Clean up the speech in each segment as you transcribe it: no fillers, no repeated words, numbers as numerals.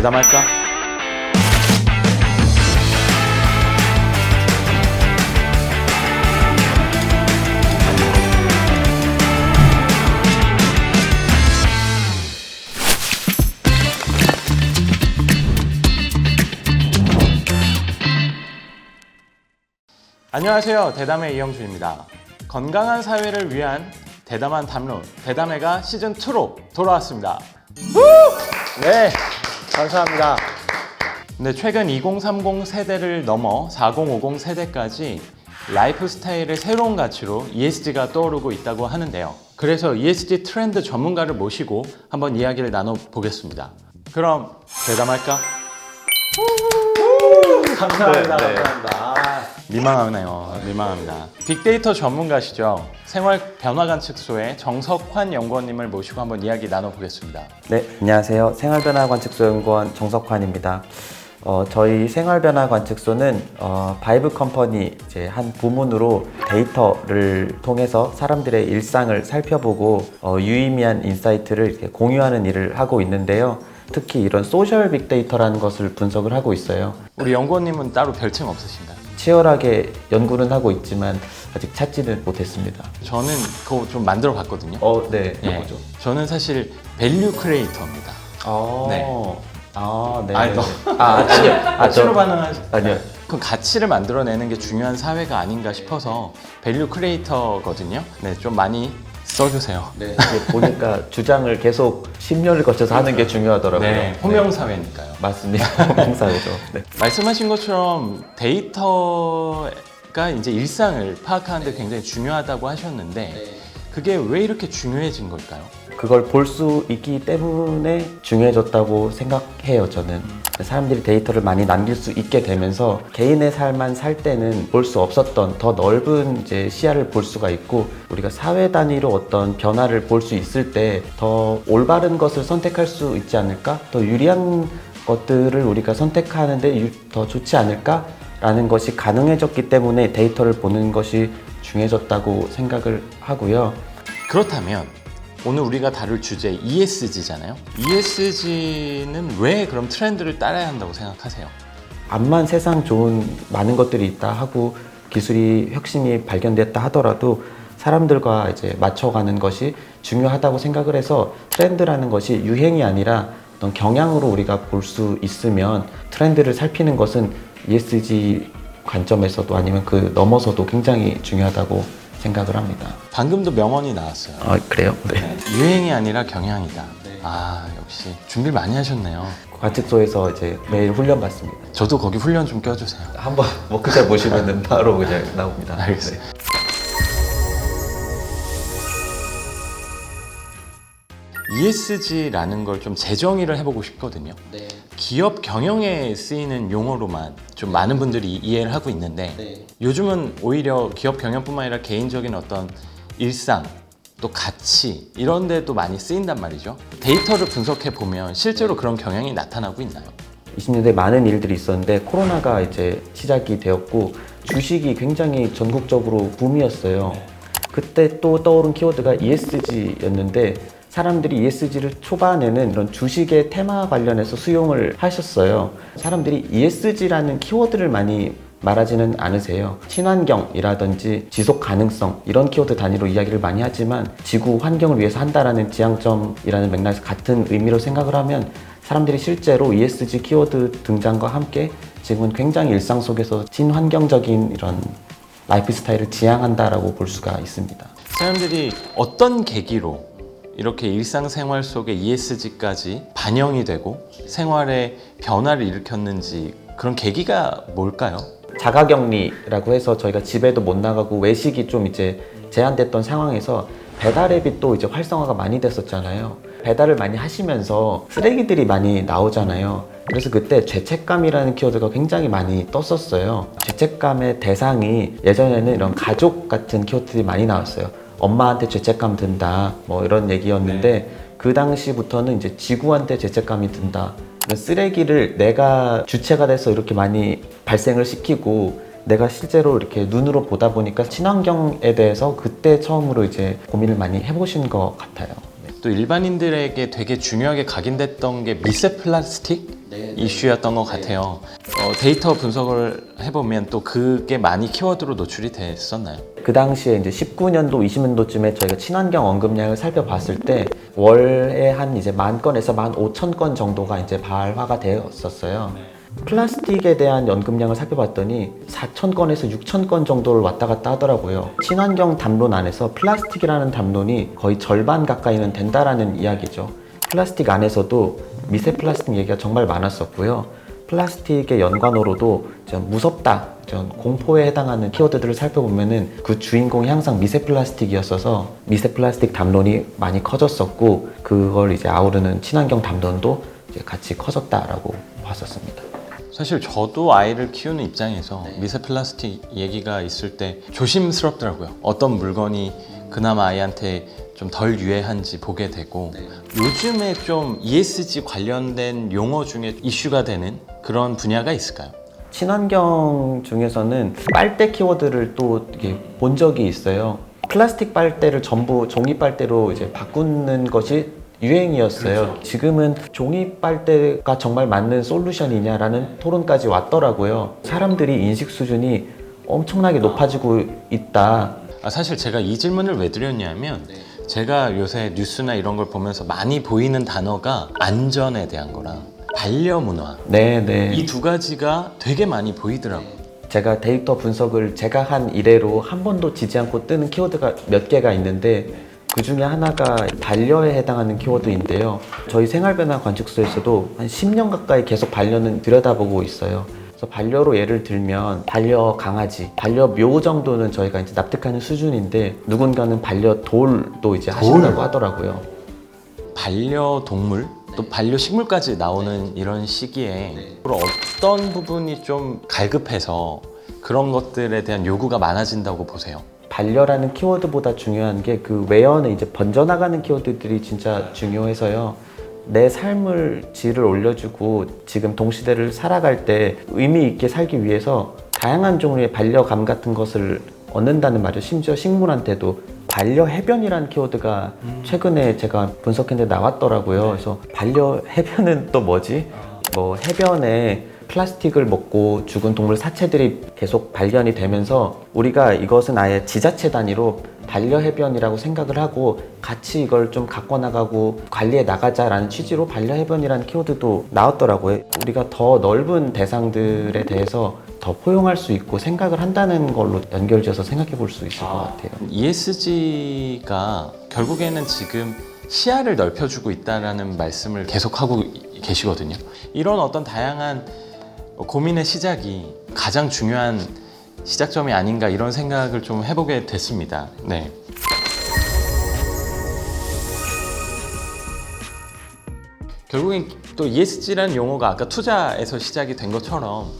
대담할까? 안녕하세요. 대담의 이영준입니다. 건강한 사회를 위한 대담한 담론, 대담회가 시즌2로 돌아왔습니다. 네, 감사합니다. 근데 최근 2030 세대를 넘어 4050 세대까지 라이프 스타일의 새로운 가치로 ESG가 떠오르고 있다고 하는데요. 그래서 ESG 트렌드 전문가를 모시고 한번 이야기를 나눠보겠습니다. 그럼 대담할까? 감사합니다. 네. 감사합니다. 민망하네요. 민망합니다. 빅데이터 전문가시죠. 생활변화관측소의 정석환 연구원님을 모시고 한번 이야기 나눠보겠습니다. 네, 안녕하세요. 생활변화관측소연구원 정석환입니다. 저희 생활변화관측소는 바이브 컴퍼니 이제 한 부문으로 데이터를 통해서 사람들의 일상을 살펴보고 유의미한 인사이트를 이렇게 공유하는 일을 하고 있는데요. 특히 이런 소셜 빅데이터라는 것을 분석을 하고 있어요. 우리 연구원님은 따로 별칭 없으신가요? 치열하게 연구는 하고 있지만 아직 찾지는 못했습니다. 저는 그거 좀 만들어 봤거든요. 네. 예, 뭐죠? 저는 사실 밸류 크리에이터입니다. 네. 네. 아니, 아니요. 억지로 반응하시. 아니요. 그 가치를 만들어내는 게 중요한 사회가 아닌가 싶어서 밸류 크리에이터거든요. 네, 좀 많이 써주세요. 네. 이게 보니까 주장을 계속 10년을 거쳐서 하는 게 중요하더라고요. 네, 호명 사회니까요. 맞습니다. 홍사회죠. 네. 말씀하신 것처럼 데이터가 이제 일상을 파악하는 데 굉장히 중요하다고 하셨는데 그게 왜 이렇게 중요해진 걸까요? 그걸 볼 수 있기 때문에 중요해졌다고 생각해요, 저는. 사람들이 데이터를 많이 남길 수 있게 되면서 개인의 삶만 살 때는 볼 수 없었던 더 넓은 이제 시야를 볼 수가 있고 우리가 사회 단위로 어떤 변화를 볼 수 있을 때 더 올바른 것을 선택할 수 있지 않을까? 더 유리한 것들을 우리가 선택하는데 더 좋지 않을까? 라는 것이 가능해졌기 때문에 데이터를 보는 것이 중요해졌다고 생각을 하고요. 그렇다면 오늘 우리가 다룰 주제 ESG잖아요. ESG는 왜 그럼 트렌드를 따라야 한다고 생각하세요? 암만 세상 좋은 많은 것들이 있다 하고 기술이 혁신이 발견됐다 하더라도 사람들과 이제 맞춰가는 것이 중요하다고 생각을 해서 트렌드라는 것이 유행이 아니라 어떤 경향으로 우리가 볼 수 있으면 트렌드를 살피는 것은 ESG 관점에서도 아니면 그 넘어서도 굉장히 중요하다고 생각을 합니다. 방금도 명언이 나왔어요. 그래요? 네. 유행이 아니라 경향이다. 아, 역시 준비를 많이 하셨네요. 관측소에서 이제 매일 훈련 받습니다. 저도 거기 훈련 좀 껴주세요. 한번 워크샵 보시면은 바로 그냥 나옵니다. 알겠어요. ESG라는 걸 좀 재정의를 해보고 싶거든요. 기업 경영에 쓰이는 용어로만 좀 많은 분들이 이해를 하고 있는데 요즘은 오히려 기업 경영뿐만 아니라 개인적인 어떤 일상 또 가치 이런 데도 많이 쓰인단 말이죠. 데이터를 분석해 보면 실제로 그런 경향이 나타나고 있나요? 20년대에 많은 일들이 있었는데 코로나가 이제 시작이 되었고 주식이 굉장히 전국적으로 붐이었어요. 그때 또 떠오른 키워드가 ESG였는데 사람들이 ESG를 초반에는 이런 주식의 테마 관련해서 수용을 하셨어요. 사람들이 ESG라는 키워드를 많이 말하지는 않으세요. 친환경이라든지 지속 가능성 이런 키워드 단위로 이야기를 많이 하지만 지구 환경을 위해서 한다라는 지향점이라는 맥락에서 같은 의미로 생각을 하면 사람들이 실제로 ESG 키워드 등장과 함께 지금은 굉장히 일상 속에서 친환경적인 이런 라이프 스타일을 지향한다라고 볼 수가 있습니다. 사람들이 어떤 계기로 이렇게 일상생활 속에 ESG까지 반영이 되고 생활에 변화를 일으켰는지 그런 계기가 뭘까요? 자가격리라고 해서 저희가 집에도 못 나가고 외식이 좀 이제 제한됐던 상황에서 배달 앱이 또 이제 활성화가 많이 됐었잖아요. 배달을 많이 하시면서 쓰레기들이 많이 나오잖아요. 그래서 그때 죄책감이라는 키워드가 굉장히 많이 떴었어요. 죄책감의 대상이 예전에는 이런 가족 같은 키워드들이 많이 나왔어요. 엄마한테 죄책감 든다 뭐 이런 얘기였는데 그 당시부터는 이제 지구한테 죄책감이 든다. 쓰레기를 내가 주체가 돼서 이렇게 많이 발생을 시키고 내가 실제로 이렇게 눈으로 보다 보니까 친환경에 대해서 그때 처음으로 이제 고민을 많이 해보신 것 같아요. 또 일반인들에게 되게 중요하게 각인됐던 게 미세 플라스틱? 이슈였던 것 같아요. 데이터 분석을 해보면 또 그게 많이 키워드로 노출이 됐었나요? 그 당시에 이제 19년도, 20년도쯤에 저희가 친환경 언급량을 살펴봤을 때 월에 한 이제 10,000건에서 15,000건 정도가 이제 발화가 되었었어요. 플라스틱에 대한 연금량을 살펴봤더니 4,000건에서 6,000건 정도를 왔다 갔다 하더라고요. 친환경 담론 안에서 플라스틱이라는 담론이 거의 절반 가까이는 된다라는 이야기죠. 플라스틱 안에서도 미세 플라스틱 얘기가 정말 많았었고요. 플라스틱의 연관어로도 좀 무섭다, 좀 공포에 해당하는 키워드들을 살펴보면은 그 주인공이 항상 미세 플라스틱이었어서 미세 플라스틱 담론이 많이 커졌었고, 그걸 이제 아우르는 친환경 담론도 이제 같이 커졌다라고 봤었습니다. 사실 저도 아이를 키우는 입장에서 미세 플라스틱 얘기가 있을 때 조심스럽더라고요. 어떤 물건이 그나마 아이한테 좀 덜 유해한지 보게 되고, 요즘에 좀 ESG 관련된 용어 중에 이슈가 되는 그런 분야가 있을까요? 친환경 중에서는 빨대 키워드를 또 이렇게 본 적이 있어요. 플라스틱 빨대를 전부 종이 빨대로 이제 바꾸는 것이 유행이었어요. 그렇죠. 지금은 종이 빨대가 정말 맞는 솔루션이냐라는 토론까지 왔더라고요. 사람들이 인식 수준이 엄청나게 높아지고 있다. 사실 제가 이 질문을 왜 드렸냐면, 제가 요새 뉴스나 이런 걸 보면서 많이 보이는 단어가 안전에 대한 거랑 반려문화, 이 두 가지가 되게 많이 보이더라고요. 제가 데이터 분석을 제가 한 이래로 한 번도 지지 않고 뜨는 키워드가 몇 개가 있는데, 그 중에 하나가 반려에 해당하는 키워드인데요. 저희 생활변화 관측소에서도 한 10년 가까이 계속 반려는 들여다보고 있어요. 그래서 반려로 예를 들면 반려 강아지, 반려묘 정도는 저희가 이제 납득하는 수준인데, 누군가는 반려돌도 이제 하신다고 하더라고요. 반려동물, 또 반려식물까지 나오는 이런 시기에 어떤 부분이 좀 갈급해서 그런 것들에 대한 요구가 많아진다고 보세요? 반려라는 키워드보다 중요한 게 그 외연에 이제 번져나가는 키워드들이 진짜 중요해서요. 내 삶을 질을 올려주고 지금 동시대를 살아갈 때 의미 있게 살기 위해서 다양한 종류의 반려감 같은 것을 얻는다는 말이죠. 심지어 식물한테도 반려해변이라는 키워드가 최근에 제가 분석했는데 나왔더라고요. 그래서 반려해변은 또 뭐지? 뭐 해변에 플라스틱을 먹고 죽은 동물 사체들이 계속 발견이 되면서 우리가 이것은 아예 지자체 단위로 반려해변이라고 생각을 하고 같이 이걸 좀 갖고 나가고 관리해 나가자라는 취지로 반려해변이라는 키워드도 나왔더라고요. 우리가 더 넓은 대상들에 대해서 더 포용할 수 있고 생각을 한다는 걸로 연결지어서 생각해 볼 수 있을 것 같아요. ESG가 결국에는 지금 시야를 넓혀주고 있다는 말씀을 계속하고 계시거든요. 이런 어떤 다양한 고민의 시작이 가장 중요한 시작점이 아닌가, 이런 생각을 좀 해보게 됐습니다. 네. 결국엔 또 ESG라는 용어가 아까 투자에서 시작이 된 것처럼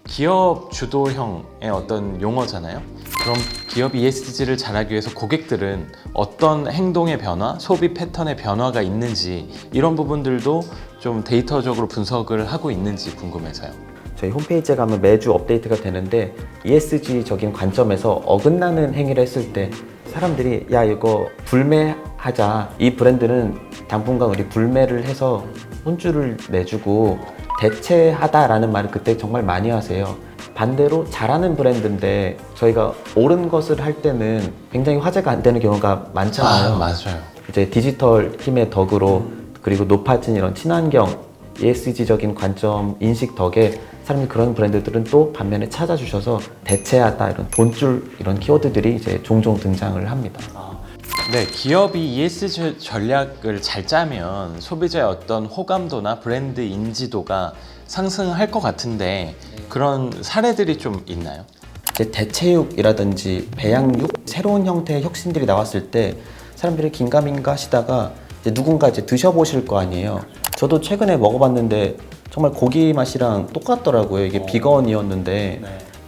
기업 주도형의 어떤 용어잖아요. 그럼 기업이 ESG를 잘하기 위해서 고객들은 어떤 행동의 변화, 소비 패턴의 변화가 있는지, 이런 부분들도 좀 데이터적으로 분석을 하고 있는지 궁금해서요. 저희 홈페이지에 가면 매주 업데이트가 되는데, ESG적인 관점에서 어긋나는 행위를 했을 때 사람들이 야 이거 불매하자, 이 브랜드는 당분간 우리 불매를 해서 혼주를 내주고 대체하다라는 말을 그때 정말 많이 하세요. 반대로 잘하는 브랜드인데 저희가 옳은 것을 할 때는 굉장히 화제가 안 되는 경우가 많잖아요. 맞아요. 이제 디지털 힘의 덕으로 그리고 높아진 이런 친환경 ESG적인 관점 인식 덕에 사람들이 그런 브랜드들은 또 반면에 찾아주셔서 대체하다, 이런 돈줄 이런 키워드들이 이제 종종 등장을 합니다. 네, 기업이 ESG 전략을 잘 짜면 소비자의 어떤 호감도나 브랜드 인지도가 상승할 것 같은데, 그런 사례들이 좀 있나요? 이제 대체육이라든지 배양육, 새로운 형태의 혁신들이 나왔을 때 사람들이 긴가민가 하시다가 이제 누군가 이제 드셔보실 거 아니에요. 저도 최근에 먹어봤는데 정말 고기 맛이랑 똑같더라고요. 이게 비건이었는데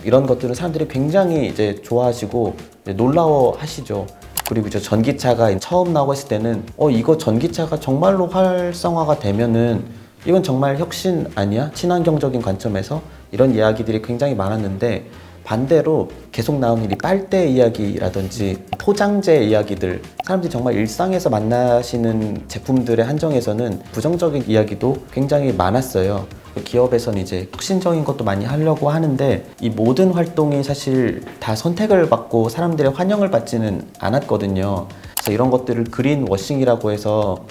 이런 것들은 사람들이 굉장히 이제 좋아하시고 이제 놀라워하시죠. 그리고 저 전기차가 처음 나오고 했을 때는 이거 전기차가 정말로 활성화가 되면은 이건 정말 혁신 아니야? 친환경적인 관점에서 이런 이야기들이 굉장히 많았는데, 반대로 계속 나오는 이 빨대 이야기라든지 포장재 이야기들, 사람들이 정말 일상에서 만나시는 제품들의 한정에서는 부정적인 이야기도 굉장히 많았어요. 기업에서는 이제 혁신적인 것도 많이 하려고 하는데 이 모든 활동이 사실 다 선택을 받고 사람들의 환영을 받지는 않았거든요. 그래서 이런 것들을 그린 워싱이라고 해서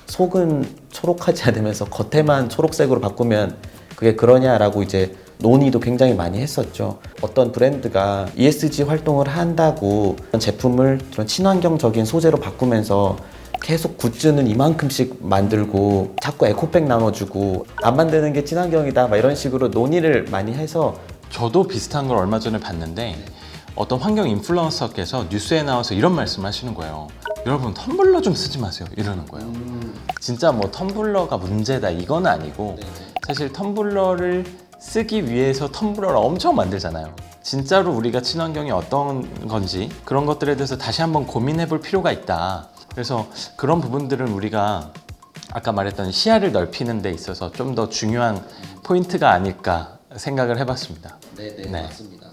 속은 초록하지 않으면서 겉에만 초록색으로 바꾸면 그게 그러냐라고 이제 논의도 굉장히 많이 했었죠. 어떤 브랜드가 ESG 활동을 한다고 제품을 그런 친환경적인 소재로 바꾸면서 계속 굿즈는 이만큼씩 만들고 자꾸 에코백 나눠주고 안 만드는 게 친환경이다 막 이런 식으로 논의를 많이 해서 저도 비슷한 걸 얼마 전에 봤는데 어떤 환경 인플루언서께서 뉴스에 나와서 이런 말씀을 하시는 거예요. 여러분 텀블러 좀 쓰지 마세요 이러는 거예요. 진짜 뭐 텀블러가 문제다 이건 아니고 사실 텀블러를 쓰기 위해서 텀블러를 엄청 만들잖아요. 진짜로 우리가 친환경이 어떤 건지 그런 것들에 대해서 다시 한번 고민해 볼 필요가 있다. 그래서 그런 부분들은 우리가 아까 말했던 시야를 넓히는 데 있어서 좀 더 중요한 포인트가 아닐까 생각을 해봤습니다. 네, 네. 맞습니다.